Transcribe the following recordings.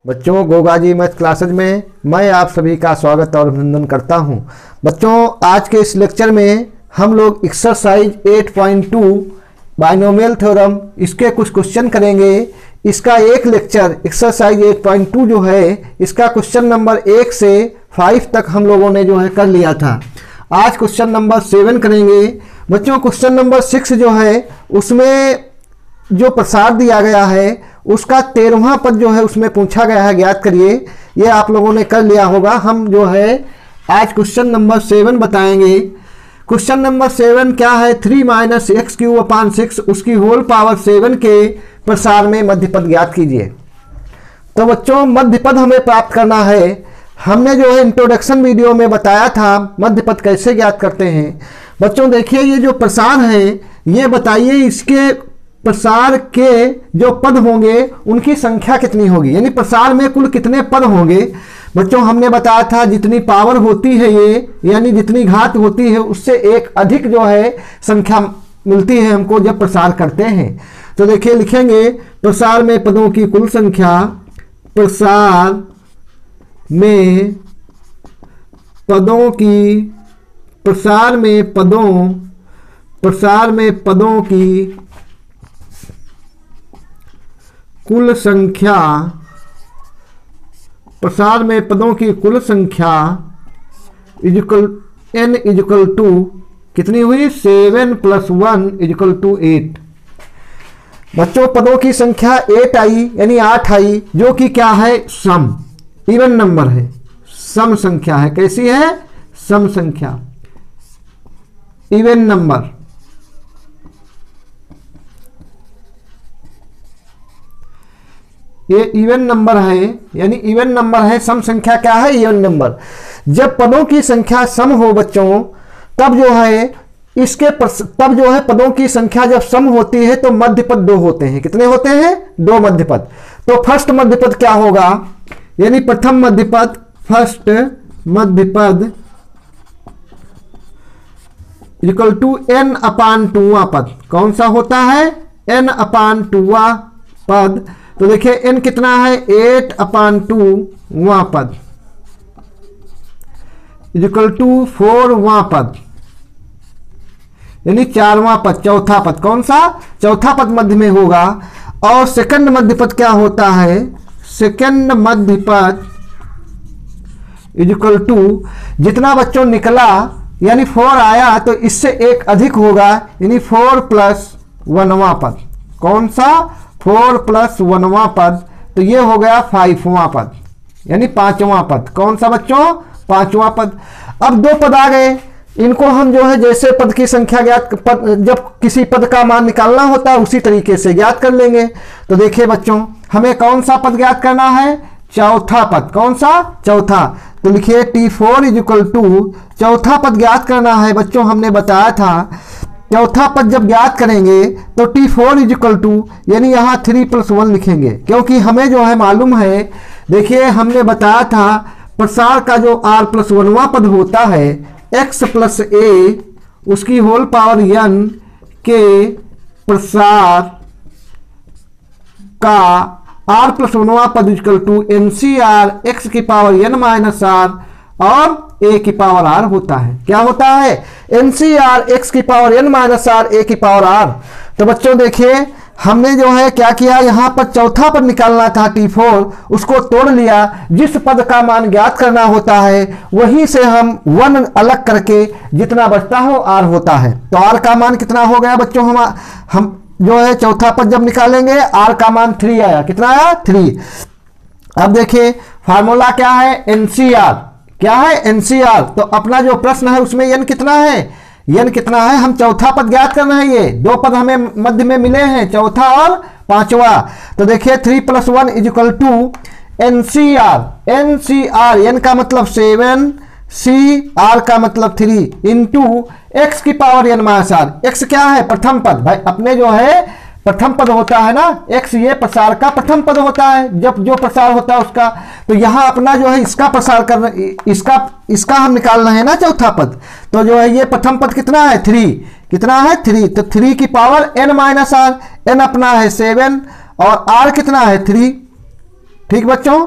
बच्चों, Gogaji math classes में मैं आप सभी का स्वागत और अभिनंदन करता हूं। बच्चों, आज के इस लेक्चर में हम लोग एक्सरसाइज 8.2 बाइनोमियल थ्योरम इसके कुछ क्वेश्चन करेंगे। इसका एक लेक्चर एक्सरसाइज 8.2 जो है इसका क्वेश्चन नंबर 1 से 5 तक हम लोगों ने जो है कर लिया था। आज क्वेश्चन नंबर 7 करेंगे। बच्चों, क्वेश्चन नंबर 6 जो है उसमें जो प्रसार दिया गया है उसका 13वां पद जो है उसमें पूछा गया है, ज्ञात करिए। ये आप लोगों ने कर लिया होगा। हम जो है आज क्वेश्चन नंबर 7 बताएंगे। क्वेश्चन नंबर 7 क्या है? 3 - x³ / 6 उसकी होल पावर 7 के प्रसार में मध्यपद ज्ञात कीजिए। तो बच्चों, मध्यपद हमें प्राप्त करना है। हमने जो है इंट्रोडक्शन वीडियो में बताया था मध्यपद कैसे ज्ञात करते हैं। बच्चों देखिए, ये जो प्रसार है ये बताइए इसके प्रसार के जो पद होंगे उनकी संख्या कितनी होगी, यानी प्रसार में कुल कितने पद होंगे। बच्चों, हमने बताया था जितनी पावर होती है ये, यानी जितनी घात होती है उससे एक अधिक जो है संख्या मिलती है हमको जब प्रसार करते हैं। तो देखिए लिखेंगे प्रसार में पदों की कुल संख्या, प्रसार में पदों की कुल संख्या, प्रसार में पदों की कुल संख्या n = कितनी हुई? 7 + 1 = 8। बच्चों, पदों की संख्या 8 आई, यानी 8 आई, जो कि क्या है? सम, इवन नंबर है, सम संख्या है। कैसी है? सम संख्या, इवन नंबर। ये इवन नंबर है, यानी इवन नंबर है। सम संख्या क्या है? Even number. जब पदों की संख्या सम हो बच्चों, तब जो है पदों की संख्या जब सम होती है तो मध्यपद 2 होते हैं। कितने होते हैं? 2 मध्यपद। तो फर्स्ट मध्यपद क्या होगा? यानी प्रथम मध्यपद, फर्स्ट मध्यपद = n/2वां पद। कौन सा होता है? n/2वां पद। तो देखिए n कितना है? 8/2वां पद = 4वां पद, यानी 4वां पद, चौथा पद। कौन सा? चौथा पद मध्य में होगा। और सेकंड मध्यपद क्या होता है? सेकंड मध्यपद = जितना बच्चों निकला, यानी 4 आया तो इससे एक अधिक होगा, यानी 4 + 1वां पद। कौन सा? 4 + 1वां पद। तो ये हो गया 5वां पद, यानी 5वां पद। कौन सा बच्चों? 5वां पद। अब 2 पद आ गए, इनको हम जो है जैसे पद की संख्या जब किसी पद का मान निकालना होता है उसी तरीके से ज्ञात कर लेंगे। तो देखिए बच्चों, हमें कौन सा पद ज्ञात करना है? चौथा पद। कौन सा? चौथा। तो लिखिए T4 = चौथा पद ज्ञात करना है। बच्चों, हमने बताया था चौथा पद जब ज्ञात करेंगे तो T4 = यानी यहाँ 3 + 1 लिखेंगे, क्योंकि हमें जो है मालूम है। देखिए हमने बताया था प्रसार का जो r + 1वां पद होता है x + a उसकी होल पावर n के प्रसार का r + 1वां पद = NCR x⁻n - r और a⁻r होता है। क्या होता है? NCR x⁻n - r a⁻r। तो बच्चों देखिए हमने जो है क्या किया, यहाँ पर चौथा पद निकालना था T4, उसको तोड़ लिया। जिस पद का मान ज्ञात करना होता है वहीं से हम 1 अलग करके जितना बचता हो r होता है। तो r का मान कितना हो गया बच्चों? हम जो है चौथा पद जब निकालेंगे r का मान 3 आया। कितना आया? 3। अब देखिए फार्मूला क्या है? NCR। क्या है? NCR। तो अपना जो प्रश्न है उसमें n कितना है? n कितना है? हम चौथा पद ज्ञात करना है। ये 2 पद हमें मध्य में मिले हैं, चौथा और 5वां। तो देखिए 3 + 1 = NCR। NCR, n का मतलब 7, CR का मतलब 3 × x⁻n - r। x क्या है? प्रथम पद। भाई अपने जो है प्रथम पद होता है ना, x ये प्रसार का प्रथम पद होता है जब जो प्रसार होता है उसका। तो यहाँ अपना जो है इसका प्रसार करना, इसका हम निकाल रहे हैं ना चौथा पद। तो जो है ये प्रथम पद कितना है? 3 कितना है 3, तो 3 की power n minus R, n अपना है 7 और r कितना है 3। ठीक बच्चों,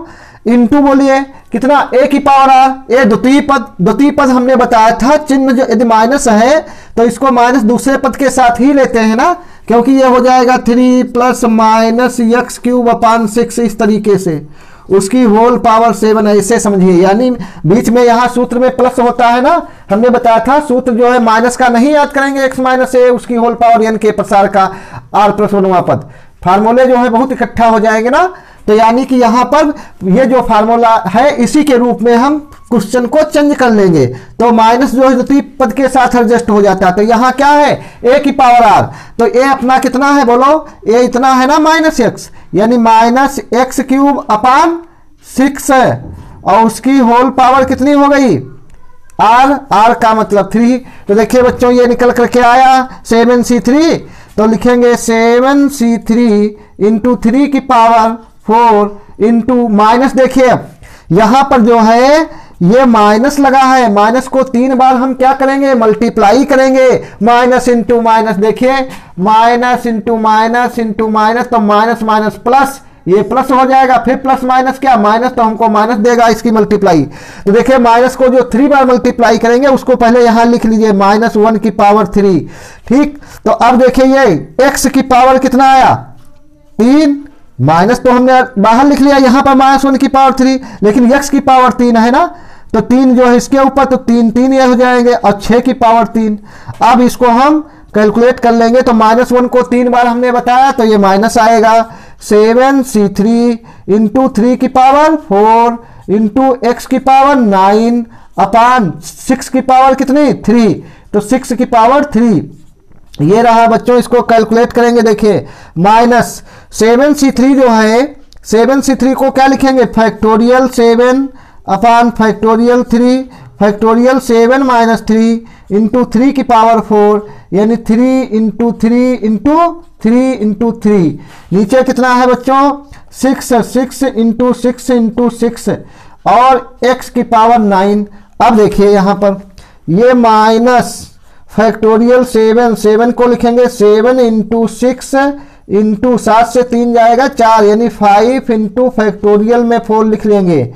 इनटू बोलिए कितना a की पावर r, a द्वितीय पद हमने बताया था, चिन्ह जो यदि माइनस है तो इसको माइनस दूसरे पद के साथ ही लेते हैं ना, क्योंकि ये हो जाएगा 3 प्लस माइनस एक्स क्यूब अपान 6 इस तरीके से, उसकी होल पावर 7 ऐसे समझिए। यानी बीच में यहाँ सूत्र में प्लस होता है ना, हमने बताया था सूत्र जो है माइनस का नहीं याद करेंगे, x माइनस ए उसकी होल पावर n के प्रसार का r प्लस 1वां पद, फार्मूले जो है बहुत इकट्ठा हो जाएंगे ना। तो यानी कि यहाँ पर ये जो फार्मूला है इसी के रूप में हम क्वेश्चन को चेंज कर लेंगे, तो माइनस जो है द्वितीय पद के साथ एडजस्ट हो जाता है। तो यहाँ क्या है a की पावर r, तो a अपना कितना है बोलो, a इतना है ना माइनस x, यानी माइनस एक्स क्यूब अपान 6 और उसकी होल पावर कितनी हो गई r का मतलब 3। तो देखिए बच्चों ये निकल करके आया 7c3, तो लिखेंगे 7c3 इंटू 3 की पावर 4 इंटू माइनस, देखिए यहां पर जो है ये माइनस लगा है, माइनस को 3 बार हम क्या करेंगे मल्टीप्लाई करेंगे, माइनस इंटू माइनस, देखिए minus into minus into minus, तो माइनस माइनस प्लस, ये प्लस हो जाएगा, फिर प्लस माइनस क्या माइनस, तो हमको माइनस देगा इसकी मल्टीप्लाई। तो देखिए माइनस को जो 3 बार मल्टीप्लाई करेंगे उसको पहले यहां लिख लीजिए -1 की पावर 3। ठीक, तो अब देखिए ये x की पावर कितना आया 3, माइनस तो हमने बाहर लिख लिया, यहां पर -1 की पावर 3, लेकिन x की पावर 3 है ना, तो 3 जो है इसके ऊपर, तो 3 ये हो जाएंगे और 6 की पावर 3। अब इसको हम कैलकुलेट कर लेंगे, तो -1 को 3 बार हमने बताया तो ये माइनस आएगा 7c3 इंटू 3 की पावर 4 इंटू एक्स की पावर 9 अपान 6 की पावर कितनी 3, तो 6 की पावर 3 ये रहा बच्चों। इसको कैलकुलेट करेंगे, देखिए माइनस 7c3 जो है 7c3 को क्या लिखेंगे फैक्टोरियल 7 अपान फैक्टोरियल 3 फैक्टोरियल 7 माइनस 3 इंटू 3 की पावर 4, यानी 3 इंटू 3 इंटू 3 इंटू 3, नीचे कितना है बच्चों 6 इंटू 6 इंटू 6 और x की पावर 9। अब देखिए यहाँ पर ये माइनस फैक्टोरियल 7 को लिखेंगे 7 इंटू 6 इंटू 7 से 3 जाएगा 4, यानी 5 इंटू फैक्टोरियल में 4 लिख लेंगे,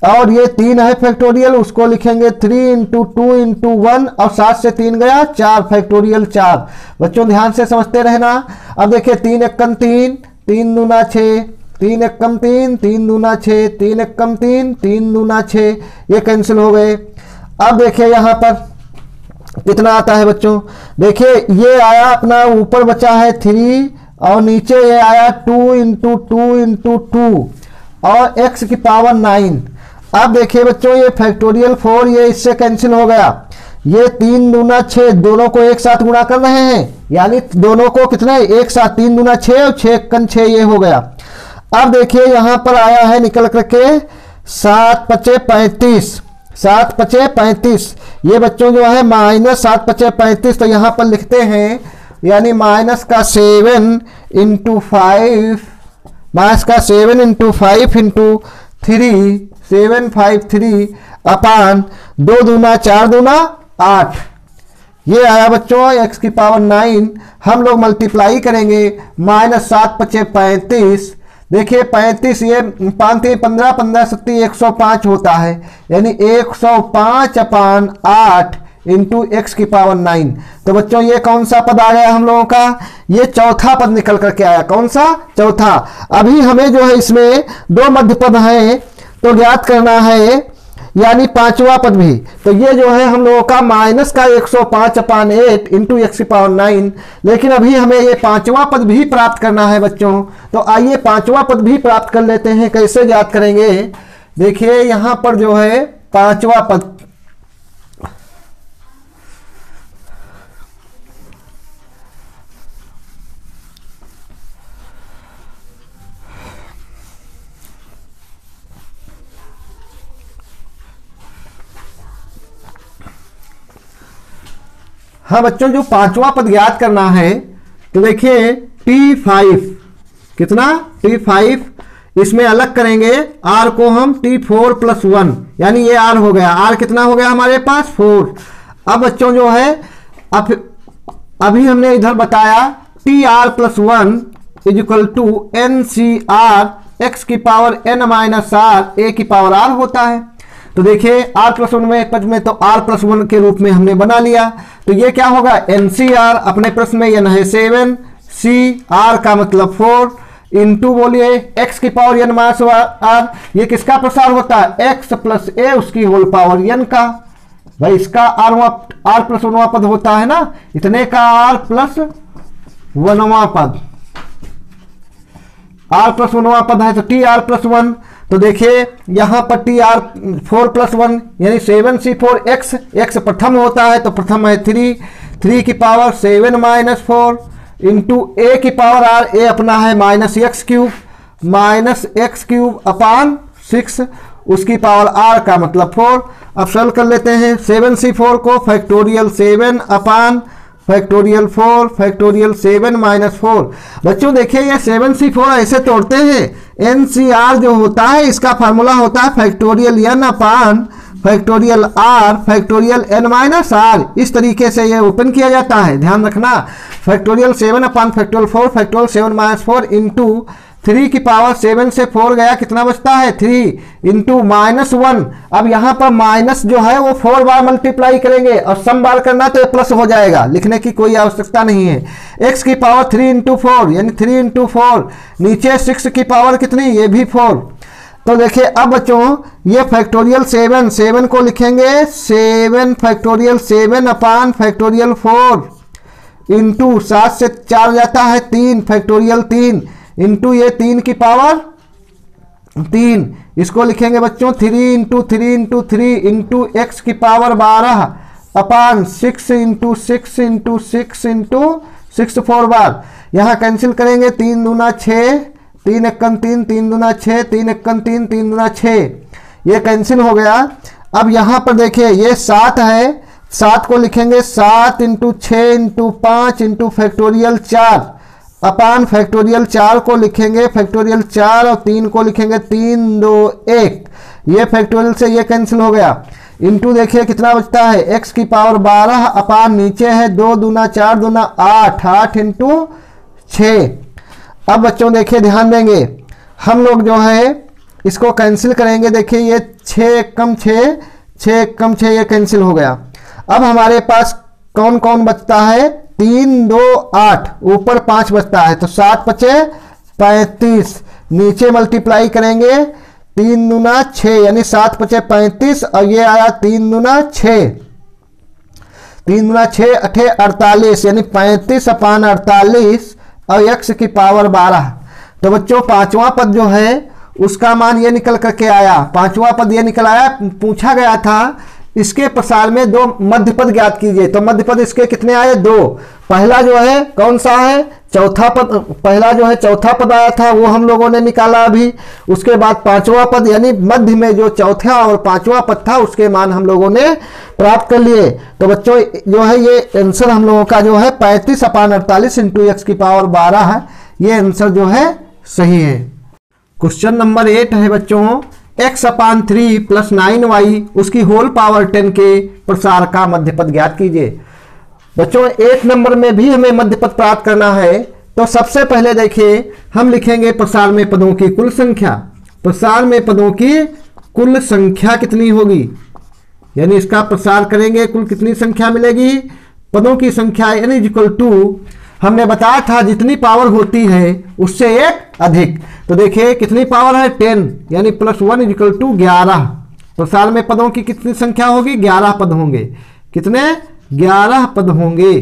और ये 3 है फैक्टोरियल उसको लिखेंगे 3 इंटू 2 इंटू 1 और 7 से 3 गया 4 फैक्टोरियल 4। बच्चों ध्यान से समझते रहना। अब देखिए 3 एकम 3, 3 दूना 6, 3 एकम 3, 3 दूना 6, 3 एकम 3, 3 दूना 6, ये कैंसिल हो गए। अब देखिए यहाँ पर कितना आता है बच्चों, देखिए ये आया अपना ऊपर बचा है 3 और नीचे ये आया 2 इंटू 2 इंटू 2 और x की पावर 9। अब देखिए बच्चों ये फैक्टोरियल 4 ये इससे कैंसिल हो गया, ये 3 दूना 6 दोनों को एक साथ गुणा कर रहे हैं, यानी दोनों को कितने एक साथ 3 दूना 6 और 6 कन 6 ये हो गया। अब देखिए यहाँ पर आया है निकल करके 7 पचे 35, 7 पचे 35, ये बच्चों जो है माइनस 7 पचे 35, तो यहाँ पर लिखते हैं यानी माइनस का 7 इंटू 5, माइनस का 7 इंटू 5 इंटू 3 753 अपान 2 दूना 4 दूना 8, ये आया बच्चों x की पावर 9। हम लोग मल्टीप्लाई करेंगे माइनस 7 पचे 35, देखिए 35 ये 5 15 15 सत्ती 105 होता है, यानी 105 अपान 8 इंटू एक्स की पावर 9। तो बच्चों ये कौन सा पद आ गया हम लोगों का, ये चौथा पद निकल करके आया, कौन सा चौथा। अभी हमें जो है इसमें 2 मध्य पद हैं तो ज्ञात करना है, यानी 5वां पद भी, तो ये जो है हम लोगों का माइनस का 105 अपान 8 इंटू एक्स की पावर 9, लेकिन अभी हमें ये 5वां पद भी प्राप्त करना है बच्चों। तो आइए 5वां पद भी प्राप्त कर लेते हैं, कैसे ज्ञात करेंगे, देखिए यहां पर जो है 5वां पद, हाँ बच्चों जो 5वां पद ज्ञात करना है, तो देखिए T5 कितना T5, इसमें अलग करेंगे R को हम T4 प्लस 1, यानी ये R हो गया, R कितना हो गया हमारे पास 4। अब बच्चों जो है अब अभी हमने इधर बताया T R plus 1 is equal to N C R X की power N minus R A की पावर आर होता है। तो देखिए आर प्लस 1 में पद में तो आर प्लस 1 के रूप में हमने बना लिया। तो ये क्या होगा, एन सी आर, अपने प्रश्न में एन है 7, सी आर का मतलब 4 इंटू बोलिए एक्स की पावर एन माइनस आर, ये किसका प्रसार होता है, एक्स प्लस ए उसकी होल पावर एन का। भाई इसका आर प्लस 1वां पद होता है ना, इतने का आर प्लस 1वां पद, आर प्लस 1वां पद है तो टी आर प्लस 1। तो देखिए यहां पर टी आर 4 प्लस 1 यानी 7c4 एक्स, एक्स प्रथम होता है तो प्रथम है 3 की पावर 7 माइनस 4 इंटू ए की पावर आर, ए अपना है माइनस एक्स क्यूब अपान 6 उसकी पावर आर का मतलब 4। अब सॉल्व कर लेते हैं 7c4 को फैक्टोरियल 7 अपान फैक्टोरियल 4 फैक्टोरियल 7 माइनस 4। बच्चों देखिए ये 7c4 ऐसे तोड़ते हैं, एनसीआर जो होता है इसका फार्मूला होता है factorial N upon factorial R factorial N minus R. इस तरीके से ये ओपन किया जाता है, ध्यान रखना। फैक्टोरियल 7 अपान फैक्टोरियल 4 फैक्टोरियल 7 माइनस 4 इंटू 3 की पावर 7 से 4 गया कितना बचता है 3 इंटू माइनस 1। अब यहाँ पर माइनस जो है वो 4 बार मल्टीप्लाई करेंगे और सम बार करना तो प्लस हो जाएगा, लिखने की कोई आवश्यकता नहीं है। x की पावर 3 इंटू 4 यानी 3 इंटू 4, नीचे 6 की पावर कितनी, ये भी 4। तो देखिए अब बच्चों ये फैक्टोरियल 7 को लिखेंगे 7 फैक्टोरियल 7 अपान फैक्टोरियल 4 इंटू 7 से 4 जाता है 3 फैक्टोरियल 3 इंटू ये 3 की पावर 3, इसको लिखेंगे बच्चों 3 इंटू 3 इंटू 3 इंटू एक्स की पावर 12 अपान 6 इंटू 6 इंटू 6 इंटू 6 4 बार। यहाँ कैंसिल करेंगे 3 दूना 6 3 एकम 3 3 दूना 6 3 एकम 3 3 दूना 6, ये कैंसिल हो गया। अब यहाँ पर देखिए ये 7 है, 7 को लिखेंगे 7 इंटू 6 इंटू 5 इंटू फैक्टोरियल 4 अपान फैक्टोरियल 4 को लिखेंगे फैक्टोरियल 4 और 3 को लिखेंगे 3 2 1, ये फैक्टोरियल से ये कैंसिल हो गया। इंटू देखिए कितना बचता है x की पावर 12 अपान नीचे है 2 दूना 4 दूना 8 8 इंटू 6। अब बच्चों देखिए ध्यान देंगे हम लोग जो है इसको कैंसिल करेंगे। देखिए ये 6 कम 6 कम 6 ये कैंसिल हो गया। अब हमारे पास कौन कौन बचता है 3 2 8, ऊपर 5 बचता है तो 7 5 35, नीचे मल्टीप्लाई करेंगे 3 दूना 6 यानी 7 5 35 और ये आया 3 दूना 6 3 दूना 6 8 48 यानी 35 अपान 48 और x की पावर 12। तो बच्चों पांचवा पद जो है उसका मान ये निकल करके आया, पांचवा पद ये निकल आया। पूछा गया था इसके प्रसार में 2 मध्य पद ज्ञात कीजिए, तो मध्य पद इसके कितने आए 2। पहला जो है कौन सा है चौथा पद, पहला जो है चौथा पद आया था वो हम लोगों ने निकाला अभी। उसके बाद पांचवा पद यानी मध्य में जो चौथा और पांचवा पद था उसके मान हम लोगों ने प्राप्त कर लिए। तो बच्चों जो है ये आंसर हम लोगों का जो है 35 अपान 48 इंटू एक्स की पावर 12 है, ये आंसर जो है सही है। क्वेश्चन नंबर 8 है बच्चों x अपान 3 प्लस 9y उसकी होल पावर 10 के प्रसार का मध्यपद ज्ञात कीजिए। बच्चों 8 नंबर में भी हमें मध्यपद प्राप्त करना है। तो सबसे पहले देखिए हम लिखेंगे प्रसार में पदों की कुल संख्या। प्रसार में पदों की कुल संख्या कितनी होगी, यानी इसका प्रसार करेंगे कुल कितनी संख्या मिलेगी, पदों की संख्या यानी इक्वल टू हमने बताया था जितनी पावर होती है उससे एक अधिक। तो देखिए कितनी पावर है 10 यानी प्लस 1 इक्वल टू 11। प्रसार में पदों की कितनी संख्या होगी 11 पद होंगे। कितने 11 पद होंगे,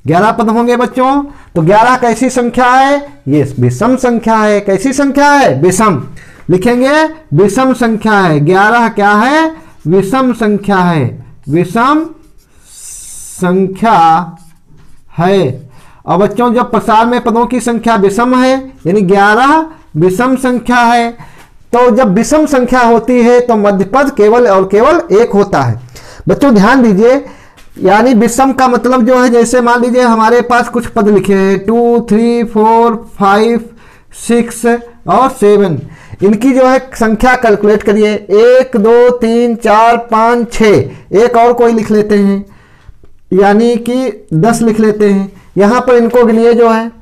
11 पद होंगे बच्चों। तो 11 कैसी संख्या है, ये विषम संख्या है। कैसी संख्या है विषम, लिखेंगे विषम संख्या है। 11 क्या है विषम संख्या है, विषम संख्या है। और बच्चों जब प्रसार में पदों की संख्या विषम है यानी 11 विषम संख्या है, तो जब विषम संख्या होती है तो मध्यपद केवल और केवल एक होता है। बच्चों ध्यान दीजिए, यानी विषम का मतलब जो है जैसे मान लीजिए हमारे पास कुछ पद लिखे हैं 2 3 4 5 6 और 7, इनकी जो है संख्या कैलकुलेट करिए 1 2 3 4 5 6। एक और कोई लिख लेते हैं यानी कि 10 लिख लेते हैं। यहां पर इनको गिनिए जो है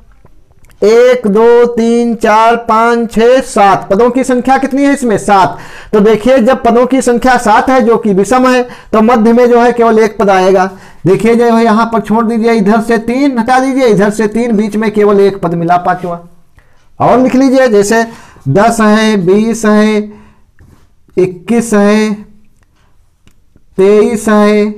1 2 3 4 5 6 7 पदों की संख्या कितनी है इसमें 7। तो देखिए जब पदों की संख्या 7 है जो कि विषम है तो मध्य में जो है केवल एक पद आएगा। देखिए जो है यहां पर छोड़ दीजिए, इधर से 3 हटा दीजिए, इधर से 3, बीच में केवल एक पद मिला पांचवा। और लिख लीजिए जैसे 10 है, 20 है, 21 है, 23 है,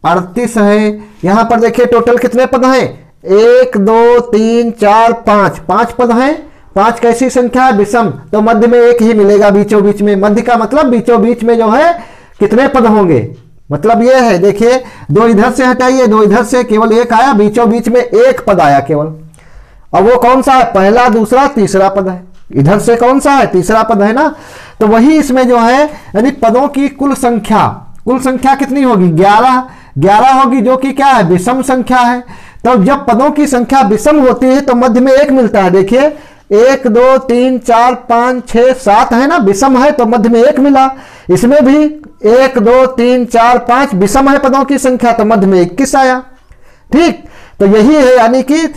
38 है। यहां पर देखिए टोटल कितने पद हैं 1 2 3 4 5 5 पद हैं। 5 कैसी संख्या है विषम, तो मध्य में एक ही मिलेगा बीचों बीच में। मध्य का मतलब बीचों बीच में जो है कितने पद होंगे, मतलब ये है। देखिए 2 इधर से हटाइए, 2 इधर से, केवल एक आया, बीचों बीच में एक पद आया केवल। और वो कौन सा है, पहला दूसरा तीसरा पद है। इधर से कौन सा है, तीसरा पद है ना। तो वही इसमें जो है यानी पदों की कुल संख्या कितनी होगी 11 होगी, जो कि क्या है विषम संख्या है। तो जब पदों की संख्या विषम होती है तो मध्य में एक मिलता है। देखिए 1 2 3 4 5 6 7 है ना, विषम है तो मध्य में एक मिला। इसमें भी 1 2 3 4 5 विषम है पदों की संख्या तो मध्य में 21 आया। ठीक, तो यही है यानी कि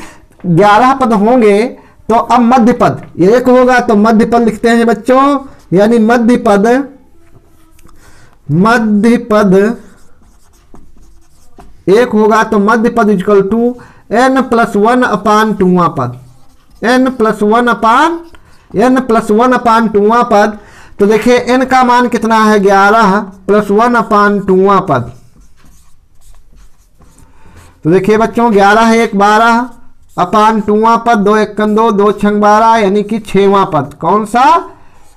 11 पद होंगे। तो अब मध्य पद एक होगा तो मध्य पद लिखते हैं बच्चों, यानी मध्य पद एक होगा तो मध्य पद इक्वल टू n+1 अपान 2वां पद, n+1 अपान 2वां पद। तो देखिए n का मान कितना है 11 + 1 अपान 2वां पद। तो देखिए बच्चों 11 है 1 12 अपान 2वां पद 2 1 2 2 6 12 यानी कि 6वां पद। कौन सा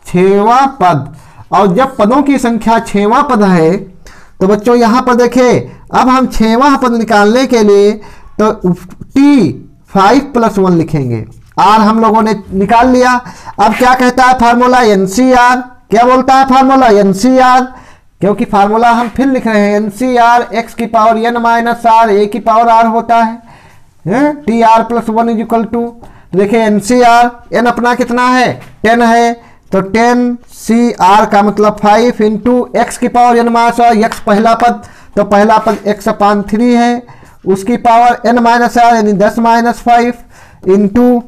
6वां पद। और जब पदों की संख्या 6वां पद है तो बच्चों यहां पर देखिए अब हम 6वां पद निकालने के लिए तो t5 + 1 लिखेंगे। r हम लोगों ने निकाल लिया। अब क्या कहता है फार्मूला NCR, क्या बोलता है फार्मूला NCR, क्योंकि फार्मूला हम फिर लिख रहे हैं NCR x की पावर n - r a की पावर r होता है tr + 1 इक्वल टू। देखिए NCR n अपना कितना है 10 है तो 10 का मतलब 5 इंटू एक्स की पावर n - r, x पहला पद तो पहला पद x अपान 3 है, उसकी पावर n - r यानी 10 - 5 इंटू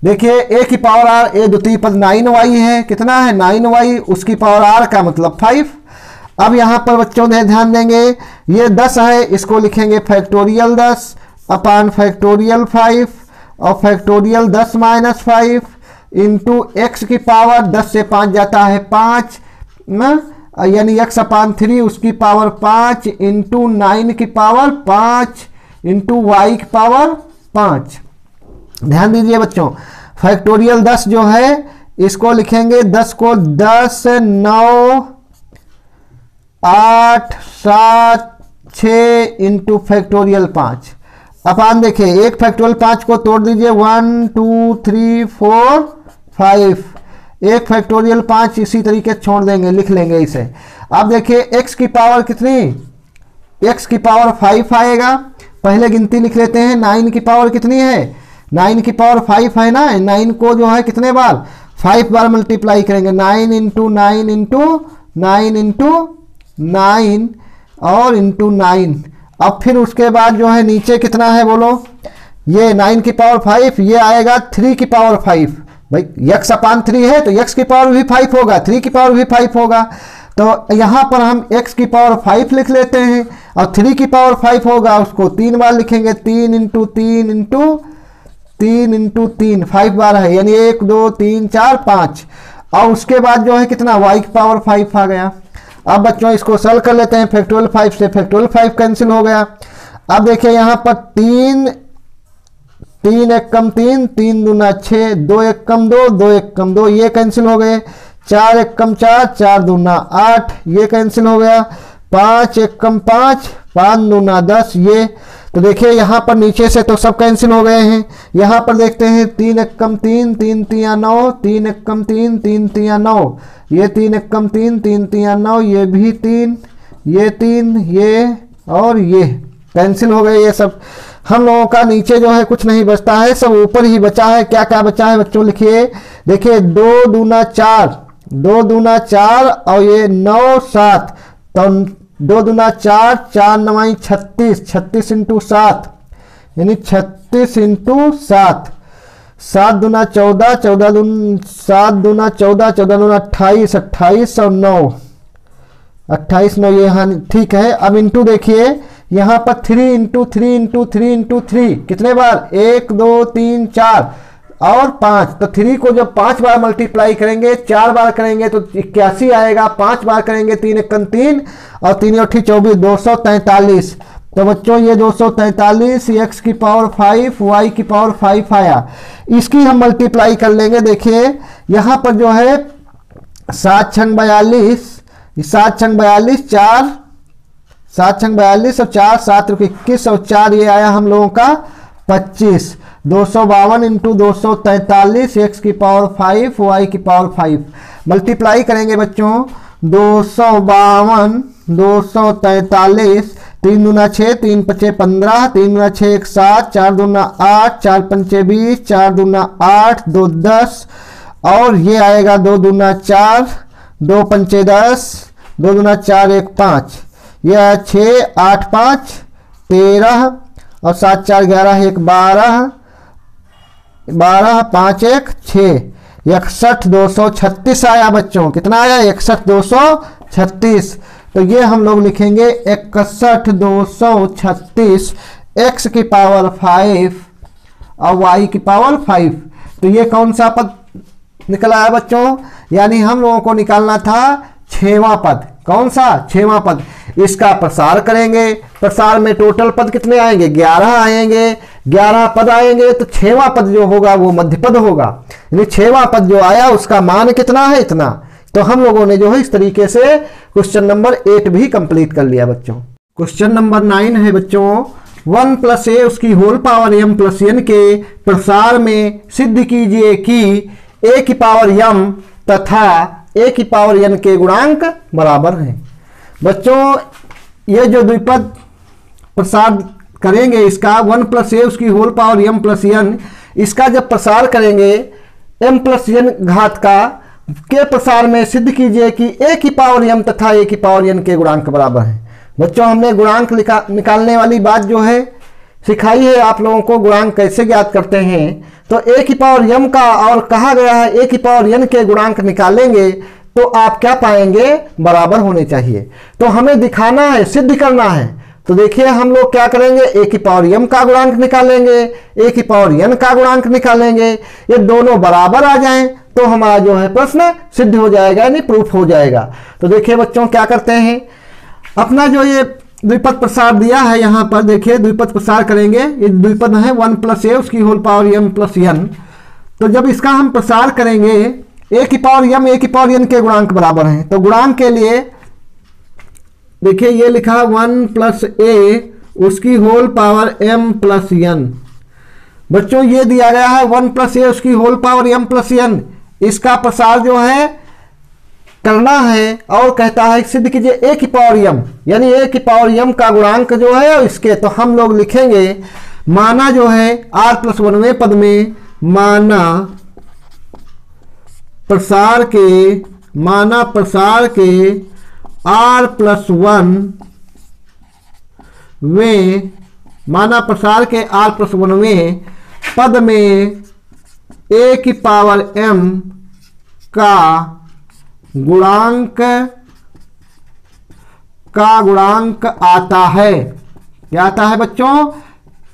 देखिए a की पावर r, a द्वितीय पद 9y है, कितना है 9y, उसकी पावर r का मतलब 5। अब यहाँ पर बच्चों ने ध्यान देंगे ये 10 है, इसको लिखेंगे फैक्टोरियल 10 अपान फैक्टोरियल 5 और फैक्टोरियल 10 - 5 इंटू एक्स की पावर 10 से 5 जाता है 5 ना, यानी x अपान 3 उसकी पावर 5 इंटू 9 की पावर 5 इंटू वाई की पावर 5। ध्यान दीजिए बच्चों फैक्टोरियल 10 जो है इसको लिखेंगे 10 को 10 9 8 7 6 इंटू फैक्टोरियल 5 अपान देखिए एक फैक्टोरियल 5 को तोड़ दीजिए 1 2 3 4 5, एक फैक्टोरियल 5 इसी तरीके छोड़ देंगे, लिख लेंगे इसे। अब देखिए x की पावर कितनी, x की पावर 5 आएगा, पहले गिनती लिख लेते हैं। 9 की पावर कितनी है 9 की पावर 5 है ना, 9 को जो है कितने बार 5 बार मल्टीप्लाई करेंगे 9 इंटू 9 इंटू 9 इंटू 9 और इंटू 9। अब फिर उसके बाद जो है नीचे कितना है बोलो, ये 9 की पावर 5, ये आएगा 3 की पावर 5। भाई x अपान 3 है तो x की पावर भी 5 होगा, 3 की पावर भी 5 होगा। तो यहाँ पर हम x की पावर 5 लिख लेते हैं और 3 की पावर 5 होगा उसको 3 बार लिखेंगे, 3 इंटू 3 इंटू 3 इंटू 3 5 बार है, यानी 1 2 3 4 5। और उसके बाद जो है कितना y की पावर 5 आ गया। अब बच्चों इसको सॉल्व कर लेते हैं, फैक्टोरियल 5 से फैक्टोरियल 5 कैंसिल हो गया। अब देखिए यहाँ पर 3 1 कम 3 3 दूना 6 2 1 कम 2 2 1 कम 2 ये कैंसिल हो गए, 4 1 कम 4 4 दूना 8 ये कैंसिल हो गया, 5 1 कम 5 5 दूना 10 ये। तो देखिए यहाँ पर नीचे से तो सब कैंसिल हो गए हैं। यहाँ पर देखते हैं 3 1 कम 3 3 3 9 3 1 कम 3 3 3 9 ये 3 1 कम 3 3 3 9 ये भी 3 ये 3 ये और ये कैंसिल हो गए ये सब। हम लोगों का नीचे जो है कुछ नहीं बचता है, सब ऊपर ही बचा है। क्या क्या बचा है बच्चों लिखिए, देखिए 2 दूना 4 2 दूना 4 और ये 9 7 तो 2 दूना 4, 4 9 36, 36 इंटू 7 यानी 36 इंटू 7, 7 दूना 14, 7 दूना 14, 14 दूना 28, 28 और 9, 28 9 ये यहाँ ठीक है। अब इंटू देखिए यहाँ पर 3 इंटू 3 इंटू 3 इंटू 3 कितने बार, 1 2 3 4 और 5। तो 3 को जब 5 बार मल्टीप्लाई करेंगे, 4 बार करेंगे तो 81 आएगा, 5 बार करेंगे 3 1 3 और 3 8 24, 243। तो बच्चों ये 243 x की पावर 5 y की पावर 5 आया। इसकी हम मल्टीप्लाई कर लेंगे। देखिए यहाँ पर जो है 7 छंग 42, 7 छंग 42, 4 7 छंग 42 और 4 7 21 और 4 ये आया हम लोगों का 25। 252 इंटू 243 x की पावर 5 y की पावर 5 मल्टीप्लाई करेंगे बच्चों। 252 243, 3 दूना 6, 3 5 15, 3 दूना 6 1 7, 4 दूना 8, 4 5 20, 4 दूना 8, 2 10 और ये आएगा 2 दूना 4, 2 5 10, 2 दूना 4 1 5, यह 6 8 5 13 और 7 4 11 1 12, 12 5 1 6, 61 236 आया बच्चों। कितना आया, 61 236। तो ये हम लोग लिखेंगे 61 236 x की पावर 5 और y की पावर 5। तो ये कौन सा पद निकला है बच्चों, यानी हम लोगों को निकालना था 6वां पद। कौन सा, 6वां पद। इसका प्रसार करेंगे, प्रसार में टोटल पद कितने आएंगे, 11 आएंगे, 11 पद आएंगे। तो 6वां पद जो होगा वो मध्य पद होगा, यानी 6वां पद जो आया उसका मान कितना है, इतना। तो हम लोगों ने जो है इस तरीके से क्वेश्चन नंबर 8 भी कंप्लीट कर लिया बच्चों। क्वेश्चन नंबर 9 है बच्चों, 1 प्लस ए उसकी whole power m plus n के प्रसार में सिद्ध कीजिए कि a की पावर m तथा a की पावर n के गुणांक बराबर हैं। बच्चों ये जो द्विपद प्रसार करेंगे इसका 1 प्लस ए उसकी whole power m plus n, इसका जब प्रसार करेंगे m प्लस n घात का के प्रसार में सिद्ध कीजिए कि a की पावर m तथा a की पावर n के गुणांक बराबर हैं। बच्चों हमने गुणांक निकालने वाली बात जो है सिखाई है आप लोगों को, गुणांक कैसे ज्ञात करते हैं। तो a की पावर m का और कहा गया है a की पावर n के गुणांक निकालेंगे तो आप क्या पाएंगे, बराबर होने चाहिए। तो हमें दिखाना है, सिद्ध करना है। तो देखिए हम लोग क्या करेंगे, a की पावर m का गुणांक निकालेंगे, a की पावर n का गुणांक निकालेंगे। ये दोनों बराबर आ जाएं तो हमारा जो है प्रश्न सिद्ध हो जाएगा, यानी प्रूफ हो जाएगा। तो देखिए बच्चों क्या करते हैं, अपना जो ये द्विपद प्रसार दिया है यहाँ पर देखिए द्विपद प्रसार करेंगे। ये द्विपद है 1 प्लस ए उसकी whole power m plus n। तो जब इसका हम प्रसार करेंगे a की पावर m a की पावर n के गुणांक बराबर हैं। तो गुणांक के लिए देखिए ये लिखा 1 प्लस ए उसकी whole power m plus n। बच्चों ये दिया गया है 1 प्लस ए उसकी whole power m plus n, इसका प्रसार जो है करना है और कहता है सिद्ध कीजिए a की पावर m, यानी a की पावर m का गुणांक जो है इसके। तो हम लोग लिखेंगे माना जो है r प्लस 1वें पद में माना प्रसार के r प्लस 1 वे माना प्रसार के r प्लस 1वें पद में a की पावर m का गुणांक आता है। क्या आता है बच्चों,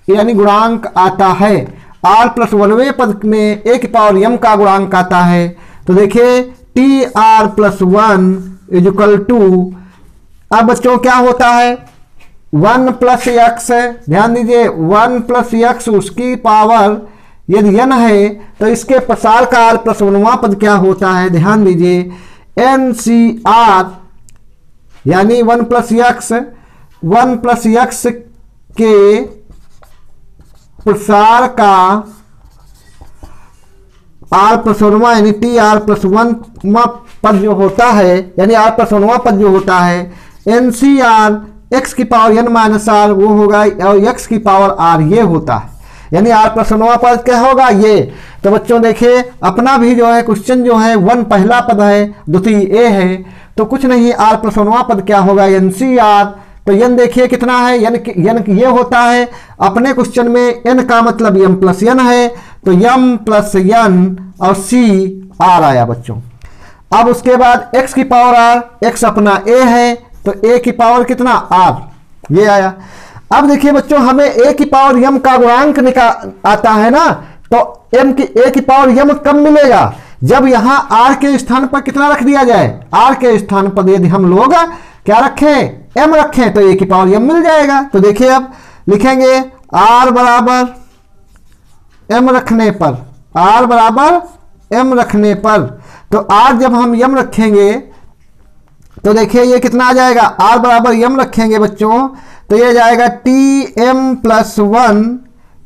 यानी गुणांक आता है। r प्लस 1वें पद में a की पावर m का गुणांक आता है। तो देखिए T R plus 1 is equal to, अब बच्चों क्या होता है 1 प्लस एक्स, ध्यान दीजिए 1 प्लस एक्स उसकी पावर यदि n है तो इसके प्रसार का r प्लस 1वां पद क्या होता है, ध्यान दीजिए एन सी आर, यानी 1 प्लस एक्स के प्रसार का r प्लस 1वां यानी टी आर प्लस 1वां पद जो होता है, यानी r प्लस 1वां पद जो होता है एन सी आर एक्स की पावर n माइनस आर वो होगा और x की पावर r ये होता है, यानी r प्लस 1वां पद क्या होगा ये। तो तो बच्चों देखिए अपना भी जो है क्वेश्चन जो है 1 पहला पद है, द्वितीय ए है, तो कुछ नहीं r प्लस 1वां पद क्या होगा NCR। तो n देखिए कितना है, n ये होता है अपने क्वेश्चन में n का मतलब m प्लस n है, तो m प्लस n और c r आया बच्चों। अब उसके बाद x की पावर r, x अपना a है तो a की पावर कितना r, ये आया। अब देखिए बच्चों हमें a की पावर m का गुणांक निकाल आता है ना, तो a की पावर m कब मिलेगा, जब यहां r के स्थान पर कितना रख दिया जाए, r के स्थान पर यदि हम लोग क्या रखें, m रखें, तो a की पावर m मिल जाएगा। तो देखिए अब लिखेंगे r बराबर m रखने पर, r बराबर m रखने पर, तो r जब हम m रखेंगे तो देखिए ये कितना आ जाएगा, r बराबर m रखेंगे बच्चों, तो ये जाएगा Tm प्लस 1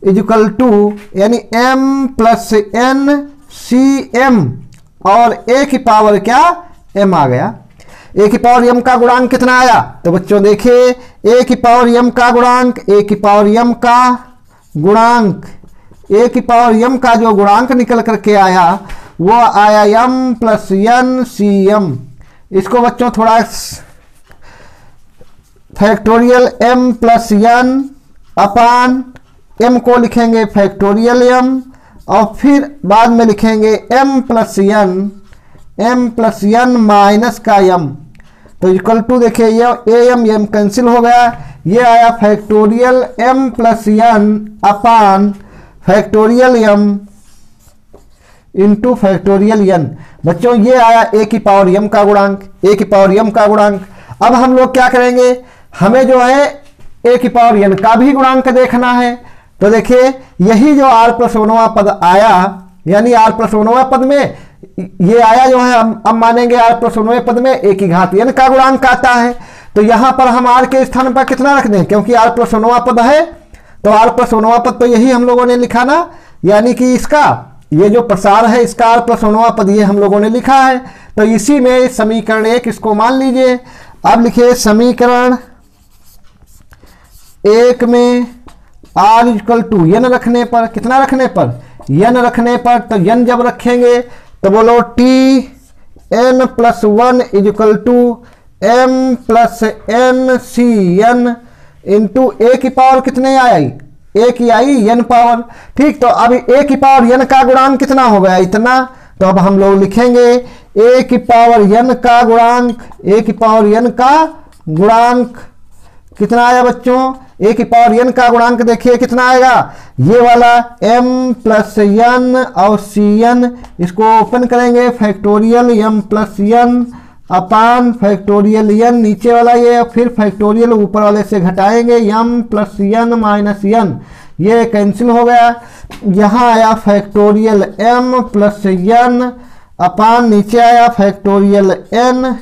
इजिकल टू यानी m प्लस n Cm और a की पावर क्या m आ गया। a की पावर m का गुणांक कितना आया, तो बच्चों देखिए a की पावर m का गुणांक, a की पावर m का गुणांक, a की पावर m का जो गुणांक निकल करके आया वो आया m प्लस n Cm। इसको बच्चों थोड़ा फैक्टोरियल m प्लस n अपान m को लिखेंगे फैक्टोरियल m और फिर बाद में लिखेंगे m प्लस n माइनस का m, तो इक्वल टू देखिए ये m कैंसिल हो गया, ये आया factorial m plus n upon factorial m into factorial n। बच्चों ये आया a की पावर m का गुणांक, a की पावर m का गुणांक। अब हम लोग क्या करेंगे, हमें जो है a की पावर n का भी गुणांक देखना है, तो देखिए यही जो r प्लस 1वां पद आया, यानी r प्लस 1वां पद में ये आया जो है, अब मानेंगे r प्लस 1वें पद में a की घात n का गुणांक आता है, तो यहां पर हम r के स्थान पर कितना रख दें, क्योंकि r प्लस 1वां पद है तो r प्लस 1वां पद तो यही हम लोगों ने लिखा ना, यानी कि इसका ये जो प्रसार है इसका r प्लस 1वां पद ये हम लोगों ने लिखा है, तो इसी में समीकरण 1 इसको मान लीजिए। अब लिखिए समीकरण 1 में r इक्वल टू n रखने पर, कितना रखने पर, n रखने पर, तो n जब रखेंगे तो बोलो Tn plus 1 equal to m plus n Cn into a की पावर कितने आई, a की आई n पावर, ठीक। तो अब a की पावर n का गुणांक कितना हो गया, इतना, तो अब हम लोग लिखेंगे a की पावर n का गुणांक, a की पावर n का गुणांक कितना आया बच्चों, a की पावर n का गुणांक देखिए कितना आएगा, ये वाला m प्लस n और Cn, इसको ओपन करेंगे factorial m plus n upon factorial n, नीचे वाला ये, फिर फैक्टोरियल ऊपर वाले से घटाएंगे m plus n minus n, ये कैंसिल हो गया, यहाँ आया फैक्टोरियल m प्लस n अपान नीचे आया फैक्टोरियल n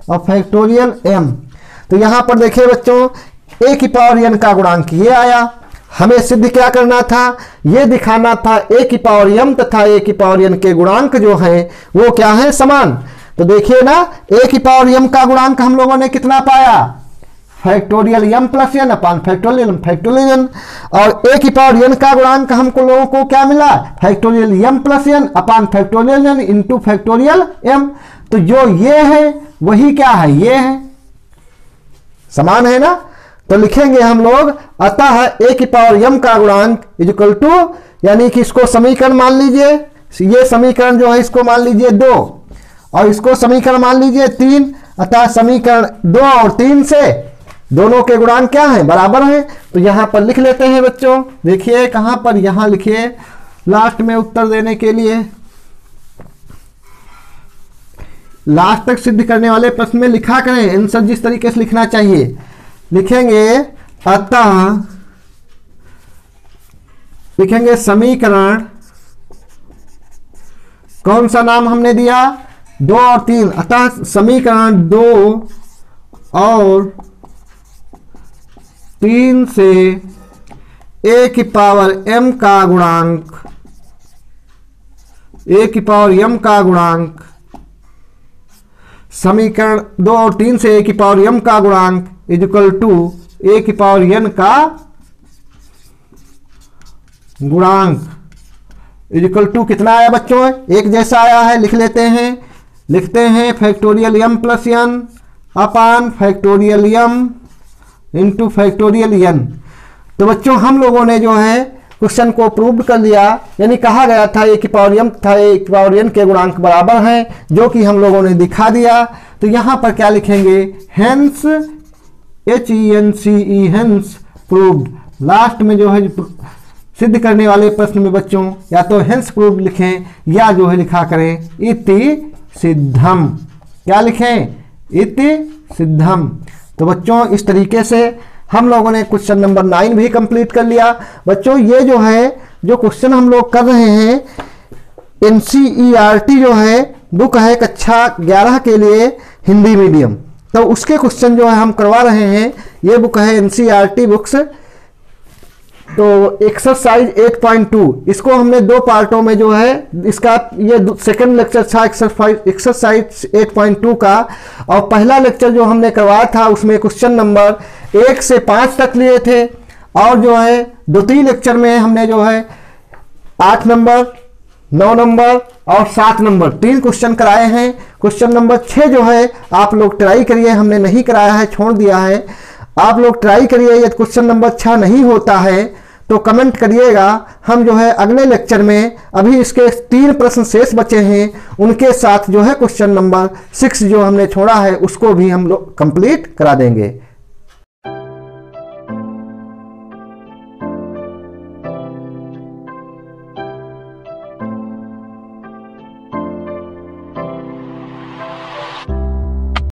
और फैक्टोरियल m। तो यहाँ पर देखिए बच्चों a की पावर n का गुणांक ये आया, हमें सिद्ध क्या करना था, ये दिखाना था a की पावर m तथा a की पावर n के गुणांक जो है वो क्या है, समान। तो देखिए ना a की पावर m का गुणांक हम लोगों ने कितना पाया, factorial m plus n upon factorial n, और a की पावर n का गुणांक हमको लोगों को क्या मिला, factorial m plus n upon factorial n into factorial m। तो जो ये है वही क्या है, ये है, समान है ना। तो लिखेंगे हम लोग अतः a की पावर m का गुणांक इक्वल टू, यानी कि इसको समीकरण मान लीजिए, ये समीकरण जो है इसको मान लीजिए 2 और इसको समीकरण मान लीजिए 3, अतः समीकरण 2 और 3 से दोनों के गुणांक क्या हैं, बराबर हैं। तो यहां पर लिख लेते हैं बच्चों, देखिए कहां पर, यहां लिखिए लास्ट में उत्तर देने के लिए, लास्ट तक सिद्ध करने वाले प्रश्न में लिखा करें, आंसर जिस तरीके से लिखना चाहिए। लिखेंगे अतः, लिखेंगे समीकरण, कौन सा नाम हमने दिया, 2 और 3, अतः समीकरण 2 और 3 से a की पावर m का गुणांक, a की पावर m का गुणांक, समीकरण 2 और 3 से a की पावर m का गुणांक इक्वल टू a की पावर n का गुणांक इक्वल टू कितना आया बच्चों, एक जैसा आया है, लिख लेते हैं, लिखते हैं factorial m plus n upon factorial m into factorial n। तो बच्चों हम लोगों ने जो है क्वेश्चन को प्रूव कर लिया, यानी कहा गया था a की पावर m तथा a की पावर n के गुणांक बराबर हैं, जो कि हम लोगों ने दिखा दिया। तो यहाँ पर क्या लिखेंगे, hence HENCE hence proved. Last में जो है सिद्ध करने वाले प्रश्न में बच्चों या तो हेंस प्रूव्ड लिखें या जो है लिखा करें इति सिद्धम। क्या लिखें, इति सिद्धम। तो बच्चों इस तरीके से हम लोगों ने क्वेश्चन नंबर 9 भी कंप्लीट कर लिया। बच्चों ये जो है जो क्वेश्चन हम लोग कर रहे हैं NCERT जो है बुक है कक्षा 11 के लिए हिंदी मीडियम, तो उसके क्वेश्चन जो है हम करवा रहे हैं। ये बुक है NCERT बुक्स। तो एक्सरसाइज 8.2 इसको हमने दो पार्टों में जो है इसका ये सेकंड लेक्चर था एक्सरसाइज 8.2 का, और पहला लेक्चर जो हमने करवाया था उसमें क्वेश्चन नंबर 1 से 5 तक लिए थे, और जो है द्वितीय लेक्चर में हमने जो है 8 नंबर 9 नंबर और 7 नंबर 3 क्वेश्चन कराए हैं। क्वेश्चन नंबर 6 जो है आप लोग ट्राई करिए, हमने नहीं कराया है, छोड़ दिया है, आप लोग ट्राई करिए। यदि क्वेश्चन नंबर 6 नहीं होता है तो कमेंट करिएगा, हम जो है अगले लेक्चर में अभी इसके 3 प्रश्न शेष बचे हैं उनके साथ जो है क्वेश्चन नंबर 6 जो हमने छोड़ा है उसको भी हम लोग कंप्लीट करा देंगे।